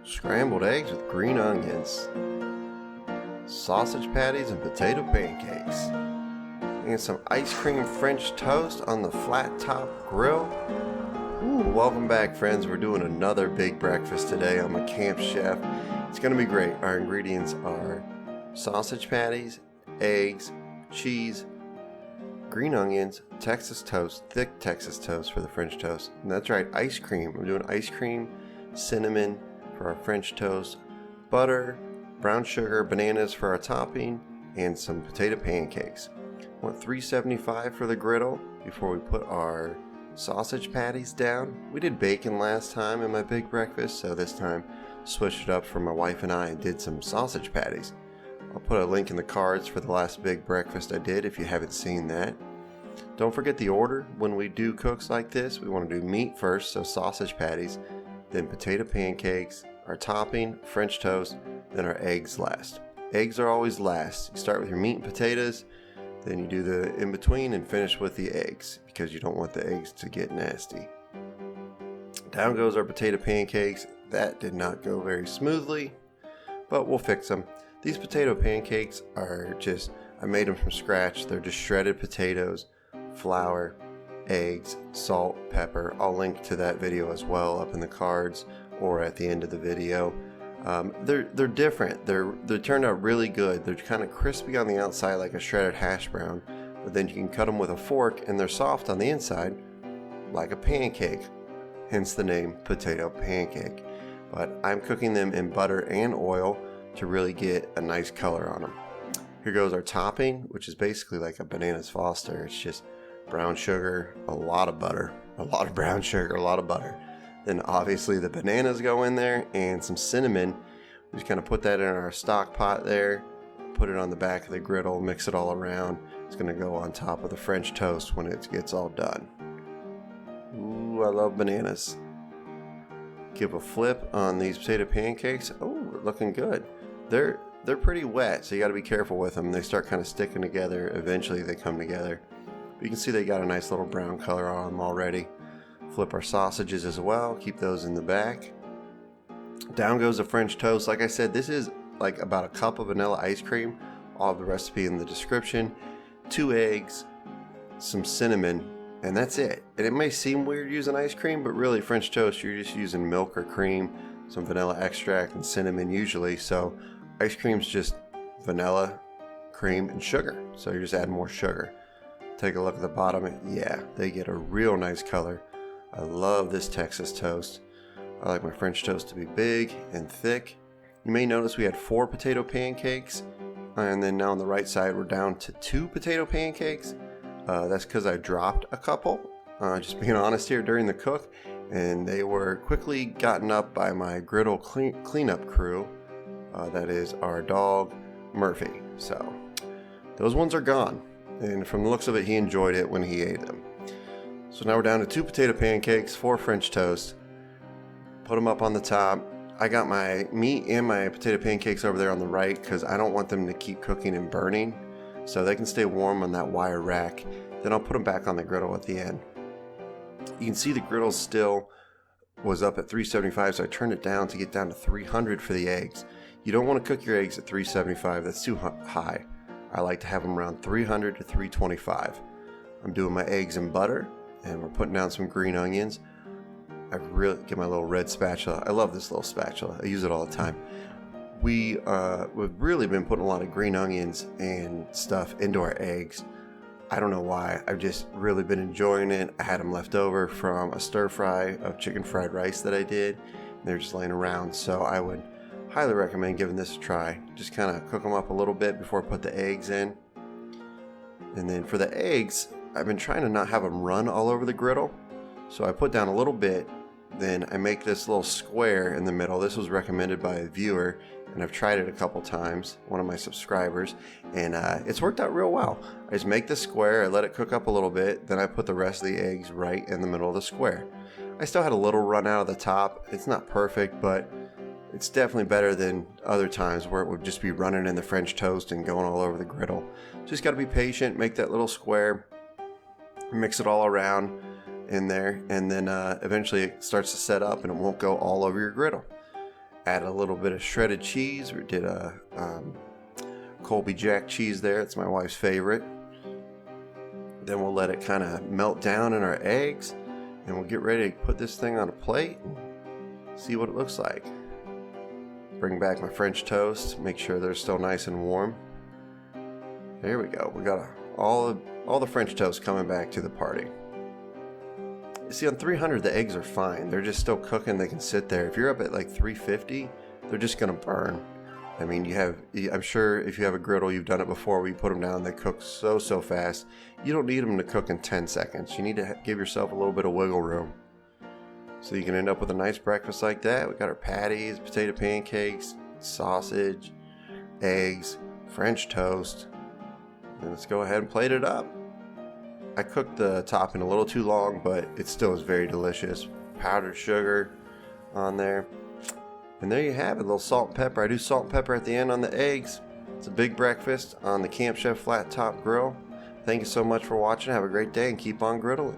scrambled eggs with green onions, sausage patties and potato pancakes, and some ice cream French toast on the flat top grill. Ooh, welcome back, friends. We're doing another big breakfast today. I'm a camp chef. It's going to be great. Our ingredients are sausage patties, eggs, cheese, green onions, Texas toast, thick Texas toast for the French toast. And that's right, ice cream. I'm doing ice cream, cinnamon for our French toast, butter, brown sugar, bananas for our topping, and some potato pancakes. I want 375 for the griddle before we put our sausage patties down. We did bacon last time in my big breakfast, so this time switched it up for my wife and I and did some sausage patties. I'll put a link in the cards for the last big breakfast I did if you haven't seen that. Don't forget the order when we do cooks like this. We want to do meat first, so sausage patties, then potato pancakes, our topping, French toast, then our eggs last. Eggs are always last. You start with your meat and potatoes, then you do the in-between and finish with the eggs because you don't want the eggs to get nasty. Down goes our potato pancakes. That did not go very smoothly, but we'll fix them. These potato pancakes are I made them from scratch. They're just shredded potatoes, flour, eggs, salt, pepper. I'll link to that video as well up in the cards or at the end of the video. They're different. They turned out really good. They're kind of crispy on the outside like a shredded hash brown, but then you can cut them with a fork and they're soft on the inside like a pancake, hence the name potato pancake. But I'm cooking them in butter and oil to really get a nice color on them. Here goes our topping, which is basically like a bananas Foster. It's just brown sugar, a lot of butter, a lot of brown sugar, a lot of butter. Then obviously the bananas go in there and some cinnamon. We just kind of put that in our stock pot there, put it on the back of the griddle, mix it all around. It's going to go on top of the French toast when it gets all done. Ooh, I love bananas. Give a flip on these potato pancakes. Oh, looking good. They're pretty wet, so you got to be careful with them. They start kind of sticking together. Eventually they come together. But you can see they got a nice little brown color on them already. Flip our sausages as well. Keep those in the back. Down goes the French toast. Like I said, this is like about a cup of vanilla ice cream. I'll have the recipe in the description. 2 eggs, some cinnamon, and that's it. And it may seem weird using ice cream, but really French toast, you're just using milk or cream, some vanilla extract, and cinnamon usually. So ice cream's just vanilla, cream, and sugar. So you're just adding more sugar. Take a look at the bottom. Yeah, they get a real nice color. I love this Texas toast. I like my French toast to be big and thick. You may notice we had 4 potato pancakes, and then now on the right side we're down to 2 potato pancakes. That's because I dropped a couple, just being honest here, during the cook, and they were quickly gotten up by my griddle cleanup crew. That is our dog, Murphy. So those ones are gone, and from the looks of it, he enjoyed it when he ate them. So now we're down to 2 potato pancakes, 4 French toast. Put them up on the top. I got my meat and my potato pancakes over there on the right because I don't want them to keep cooking and burning, so they can stay warm on that wire rack. Then I'll put them back on the griddle at the end. You can see the griddle still was up at 375, so I turned it down to get down to 300 for the eggs. You don't want to cook your eggs at 375. That's too high. I like to have them around 300 to 325. I'm doing my eggs in butter, and we're putting down some green onions. I really get my little red spatula. I love this little spatula. I use it all the time. We've really been putting a lot of green onions and stuff into our eggs. I don't know why. I've just really been enjoying it. I had them left over from a stir fry of chicken fried rice that I did. They're just laying around, so I would highly recommend giving this a try. Just kind of cook them up a little bit before I put the eggs in. And then for the eggs, I've been trying to not have them run all over the griddle. So I put down a little bit, then I make this little square in the middle. This was recommended by a viewer, and I've tried it a couple times, one of my subscribers, and it's worked out real well. I just make the square, I let it cook up a little bit, then I put the rest of the eggs right in the middle of the square. I still had a little run out of the top. It's not perfect, but it's definitely better than other times where it would just be running in the French toast and going all over the griddle. Just got to be patient, make that little square, mix it all around in there, and then eventually it starts to set up and it won't go all over your griddle. Add a little bit of shredded cheese. We did a Colby Jack cheese there. It's my wife's favorite. Then we'll let it kind of melt down in our eggs, and we'll get ready to put this thing on a plate and see what it looks like. Bring back my French toast. Make sure they're still nice and warm. There we go. We got all the French toast coming back to the party. You see, on 300 the eggs are fine. They're just still cooking. They can sit there. If you're up at like 350, they're just gonna burn. I mean, I'm sure if you have a griddle, you've done it before where you put them down, they cook so fast. You don't need them to cook in 10 seconds. You need to give yourself a little bit of wiggle room. So you can end up with a nice breakfast like that. We got our patties, potato pancakes, sausage, eggs, French toast. And let's go ahead and plate it up. I cooked the topping a little too long, but it still is very delicious. Powdered sugar on there. And there you have it, a little salt and pepper. I do salt and pepper at the end on the eggs. It's a big breakfast on the Camp Chef flat top grill. Thank you so much for watching. Have a great day and keep on griddling.